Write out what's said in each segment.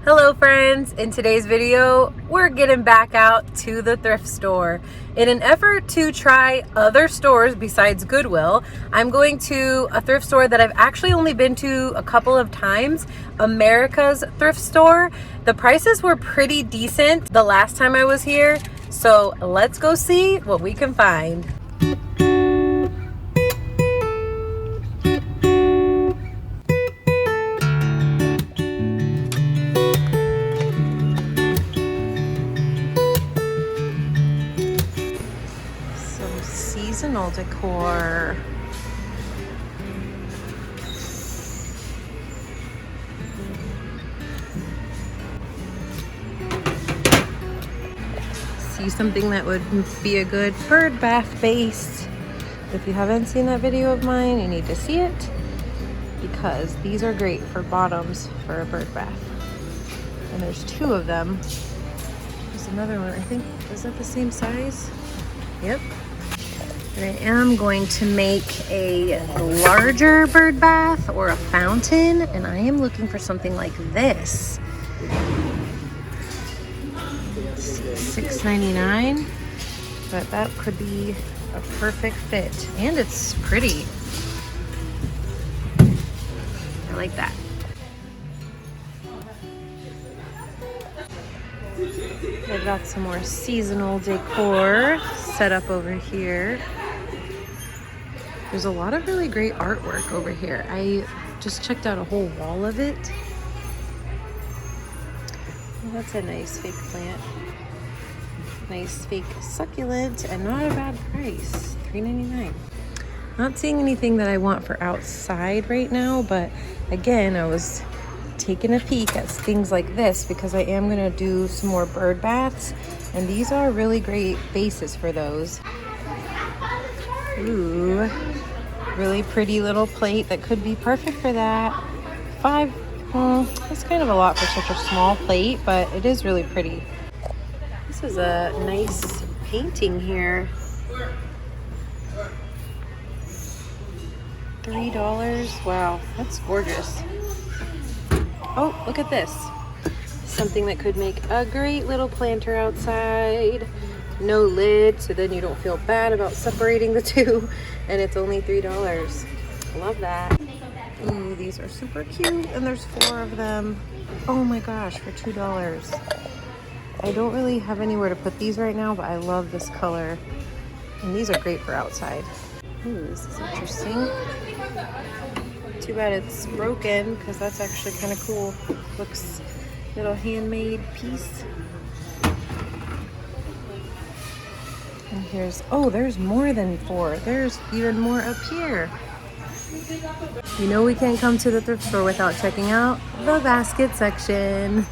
Hello friends, in today's video we're getting back out to the thrift store. In an effort to try other stores besides Goodwill, I'm going to a thrift store that I've actually only been to a couple of times, America's thrift store. The prices were pretty decent the last time I was here, so let's go see what we can find. Seasonal decor. See something that would be a good bird bath base. If you haven't seen that video of mine, you need to see it because these are great for bottoms for a bird bath. And there's two of them. There's another one, I think, is that the same size? Yep. And I am going to make a larger bird bath or a fountain, and I am looking for something like this. It's $6.99, but that could be a perfect fit, and it's pretty. I like that. I've got some more seasonal decor set up over here. There's a lot of really great artwork over here. I just checked out a whole wall of it. Well, that's a nice fake plant. Nice fake succulent and not a bad price, $3.99. Not seeing anything that I want for outside right now, but again, I was taking a peek at things like this because I am gonna do some more bird baths, and these are really great bases for those. Ooh, really pretty little plate that could be perfect for that. That's kind of a lot for such a small plate, but it is really pretty. This is a nice painting here. $3, wow, that's gorgeous. Oh, look at this. Something that could make a great little planter outside. No lid, so then you don't feel bad about separating the two. And it's only $3. Love that. Ooh, these are super cute, and there's 4 of them. Oh my gosh, for $2. I don't really have anywhere to put these right now, but I love this color. And these are great for outside. Ooh, this is interesting. Too bad it's broken, because that's actually kind of cool. Looks little handmade piece. And here's, oh, there's more than 4. There's even more up here. You know we can't come to the thrift store without checking out the basket section.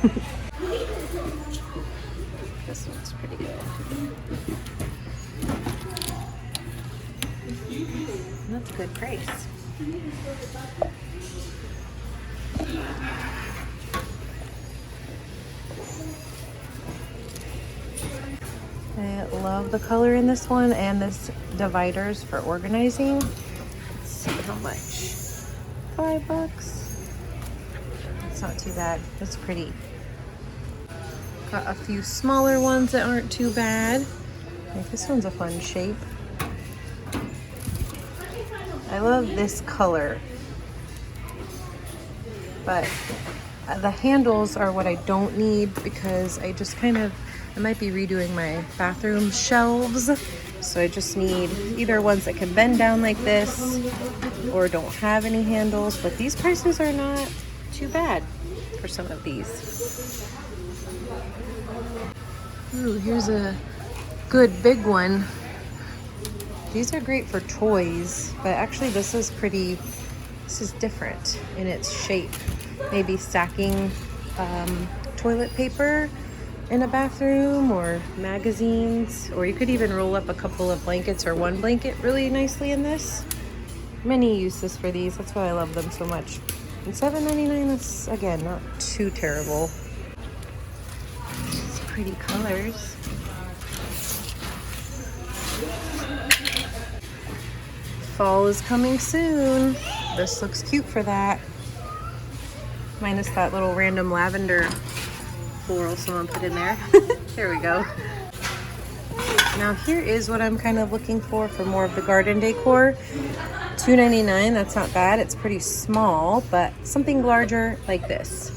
This one's pretty good. That's a good price. I love the color in this one and this dividers for organizing. Let's see how much. $5. It's not too bad. It's pretty. Got a few smaller ones that aren't too bad. Like this one's a fun shape. I love this color, but the handles are what I don't need because I just I might be redoing my bathroom shelves, so I just need either ones that can bend down like this or don't have any handles, but these prices are not too bad for some of these. Ooh, here's a good big one. These are great for toys, but actually this is different in its shape. Maybe stacking toilet paper in a bathroom or magazines, or you could even roll up a couple of blankets or one blanket really nicely in this. Many uses for these, that's why I love them so much. And $7.99, that's again not too terrible. It's pretty colors. Fall is coming soon. This looks cute for that. Minus that little random lavender floral someone put in there. There we go. Now here is what I'm kind of looking for more of the garden decor. $2.99, that's not bad. It's pretty small, but something larger like this.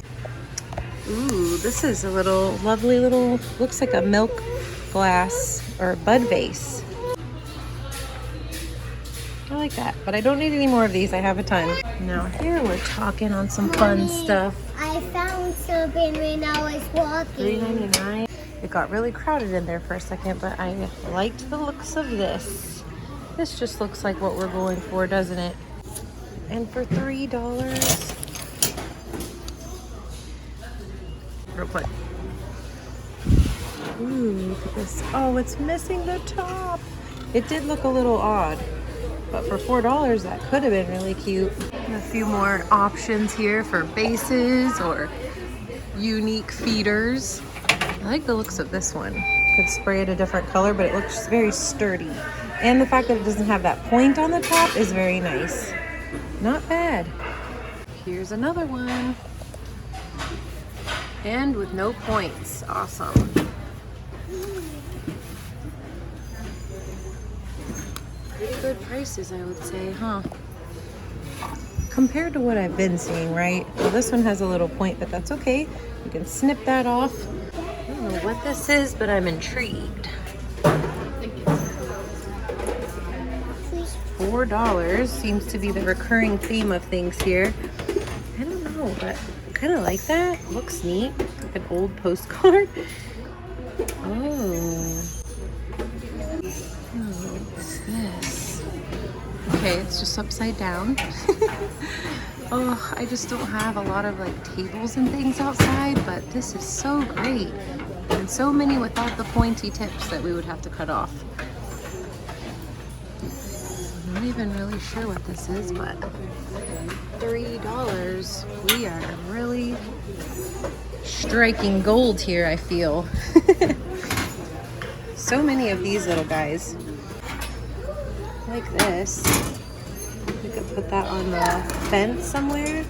Ooh, this is a little lovely little, looks like a milk glass or bud vase. I like that, but I don't need any more of these. I have a ton. Now here we're talking on some fun stuff. I found something when I was walking. $3.99. It got really crowded in there for a second, but I liked the looks of this. This just looks like what we're going for, doesn't it? And for $3, real quick. Ooh, look at this. Oh, it's missing the top. It did look a little odd, but for $4, that could have been really cute. And a few more options here for bases or unique feeders. I like the looks of this one. Could spray it a different color, but it looks very sturdy. And the fact that it doesn't have that point on the top is very nice. Not bad. Here's another one. And with no points. Awesome. Pretty good prices, I would say, huh? Compared to what I've been seeing, right? Well, this one has a little point, but that's okay. You can snip that off. I don't know what this is, but I'm intrigued. $4 seems to be the recurring theme of things here. I don't know, but I kind of like that. Looks neat, like an old postcard. Oh, what's this? Okay, it's just upside down. Oh, I just don't have a lot of like tables and things outside, but this is so great. And so many without the pointy tips that we would have to cut off. I'm not even really sure what this is, but $3. We are really striking gold here, I feel. So many of these little guys. Like this. We could put that on the fence somewhere.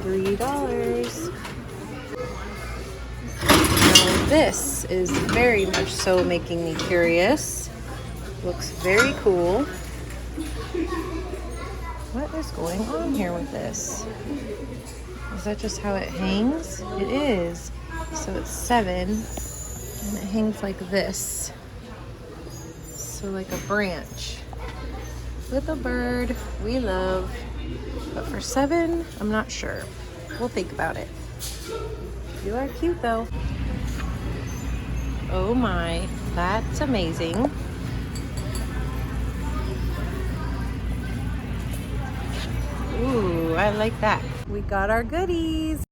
$3. Now this is very much so making me curious. Looks very cool. What is going on here with this? Is that just how it hangs? It is. So it's 7 and it hangs like this. So like a branch with a bird we love. But for 7, I'm not sure. We'll think about it. You are cute though. Oh my, that's amazing. Ooh, I like that. We got our goodies.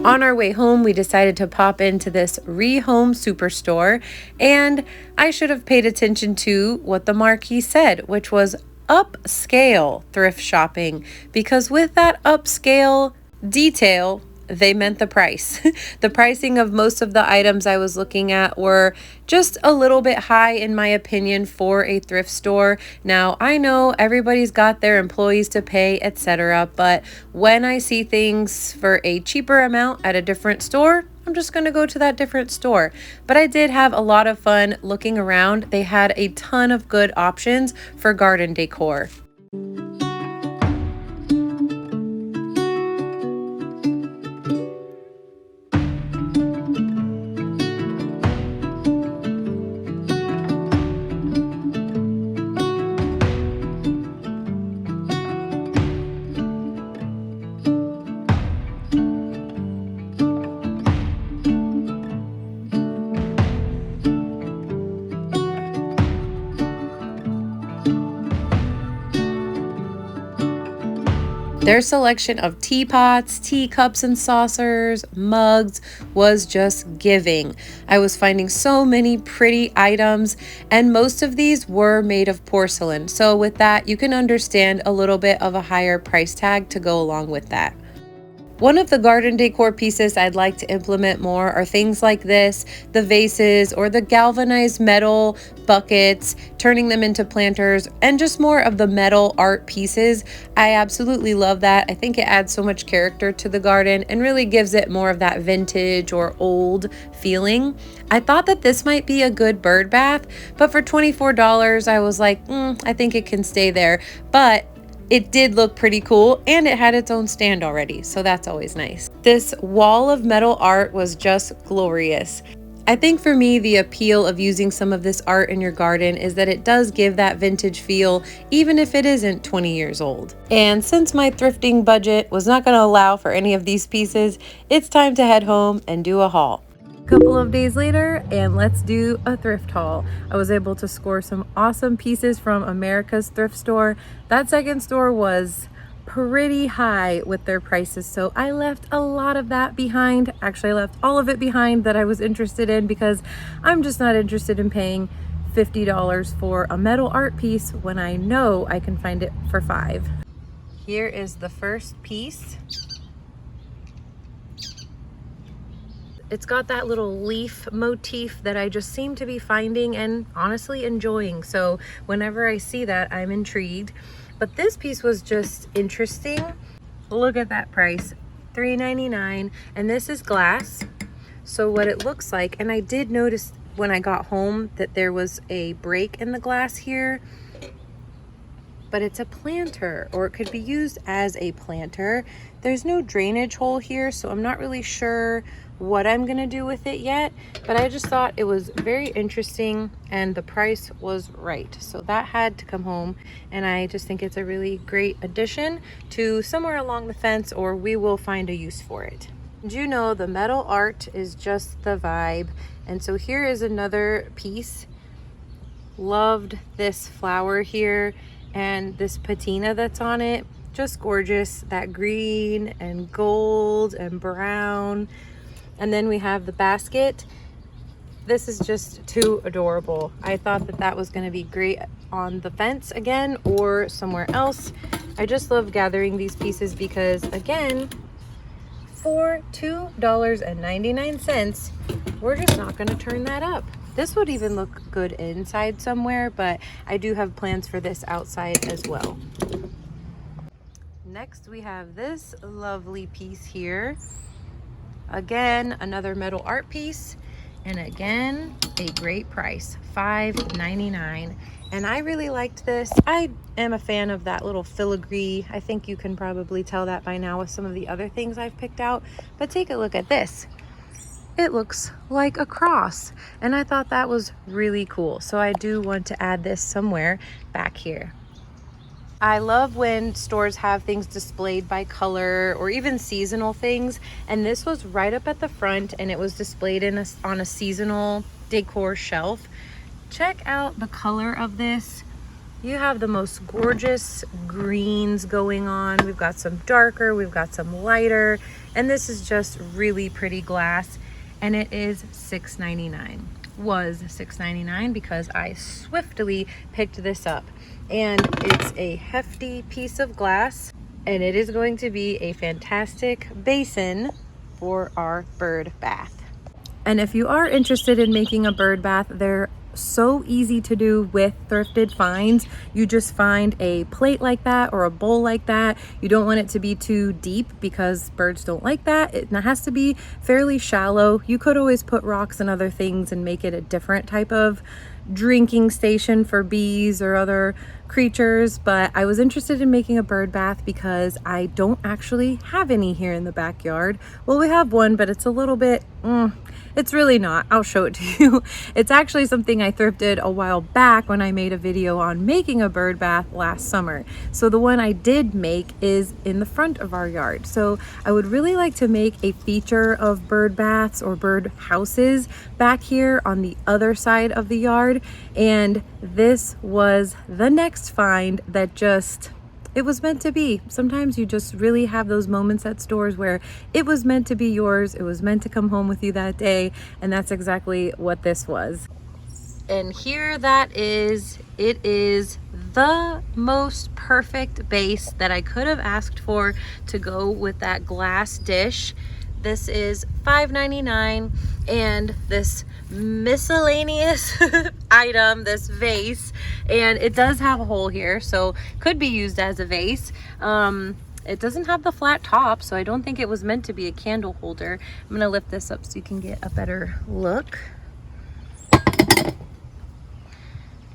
On our way home, we decided to pop into this Rehome Superstore, and I should have paid attention to what the marquee said, which was upscale thrift shopping, because with that upscale detail, they meant the price. The pricing of most of the items I was looking at were just a little bit high in my opinion for a thrift store. Now, I know everybody's got their employees to pay, etc., but when I see things for a cheaper amount at a different store, I'm just going to go to that different store. But I did have a lot of fun looking around. They had a ton of good options for garden decor. Their selection of teapots, teacups and saucers, mugs was just giving. I was finding so many pretty items, and most of these were made of porcelain. So with that, you can understand a little bit of a higher price tag to go along with that. One of the garden decor pieces I'd like to implement more are things like this, the vases or the galvanized metal buckets, turning them into planters, and just more of the metal art pieces. I absolutely love that. I think it adds so much character to the garden and really gives it more of that vintage or old feeling. I thought that this might be a good bird bath, but for $24, I was like, I think it can stay there. But it did look pretty cool, and it had its own stand already, so that's always nice. This wall of metal art was just glorious. I think for me, the appeal of using some of this art in your garden is that it does give that vintage feel, even if it isn't 20 years old. And since my thrifting budget was not going to allow for any of these pieces, it's time to head home and do a haul. Couple of days later, and let's do a thrift haul. I was able to score some awesome pieces from America's thrift store. That second store was pretty high with their prices, so I left a lot of that behind. Actually, I left all of it behind that I was interested in because I'm just not interested in paying $50 for a metal art piece when I know I can find it for $5. Here is the first piece. It's got that little leaf motif that I just seem to be finding and honestly enjoying. So whenever I see that, I'm intrigued. But this piece was just interesting. Look at that price, $3.99, and this is glass. So what it looks like, and I did notice when I got home that there was a break in the glass here, but it's a planter, or it could be used as a planter. There's no drainage hole here, so I'm not really sure what I'm gonna do with it yet, but I just thought it was very interesting and the price was right. So that had to come home, and I just think it's a really great addition to somewhere along the fence, or we will find a use for it. And you know, the metal art is just the vibe. And so here is another piece. Loved this flower here and this patina that's on it. Just gorgeous, that green and gold and brown. And then we have the basket. This is just too adorable. I thought that that was gonna be great on the fence again or somewhere else. I just love gathering these pieces because, again, for $2.99, we're just not gonna turn that up. This would even look good inside somewhere, but I do have plans for this outside as well. Next, we have this lovely piece here. Again, another metal art piece, and again, a great price, $5.99. And I really liked this. I am a fan of that little filigree. I think you can probably tell that by now with some of the other things I've picked out. But take a look at this. It looks like a cross, and I thought that was really cool. So I do want to add this somewhere back here. I love when stores have things displayed by color or even seasonal things, and this was right up at the front, and it was displayed on a seasonal decor shelf. Check out the color of this. You have the most gorgeous greens going on. We've got some darker, we've got some lighter, and this is just really pretty glass, and it is $6.99. Was $6.99 because I swiftly picked this up. And it's a hefty piece of glass, and it is going to be a fantastic basin for our bird bath. And if you are interested in making a bird bath, they're so easy to do with thrifted finds. You just find a plate like that or a bowl like that. You don't want it to be too deep because birds don't like that. It has to be fairly shallow. You could always put rocks and other things and make it a different type of drinking station for bees or other creatures, but I was interested in making a bird bath because I don't actually have any here in the backyard. Well, we have one, but it's a little bit it's really not. I'll show it to you. It's actually something I thrifted a while back when I made a video on making a bird bath last summer. So the one I did make is in the front of our yard. So I would really like to make a feature of bird baths or bird houses back here on the other side of the yard. And this was the next find that just, it was meant to be. Sometimes you just really have those moments at stores where it was meant to be yours. It was meant to come home with you that day. And that's exactly what this was. And here that is, it is the most perfect base that I could have asked for to go with that glass dish. This is $5.99, and this miscellaneous item, this vase, and it does have a hole here, so could be used as a vase. It doesn't have the flat top, so I don't think it was meant to be a candle holder. I'm gonna lift this up so you can get a better look.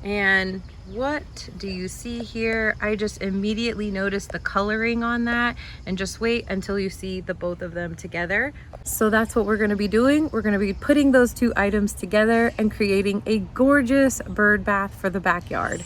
And what do you see here? I just immediately noticed the coloring on that, and just wait until you see the both of them together. So that's what we're gonna be doing. We're gonna be putting those two items together and creating a gorgeous bird bath for the backyard.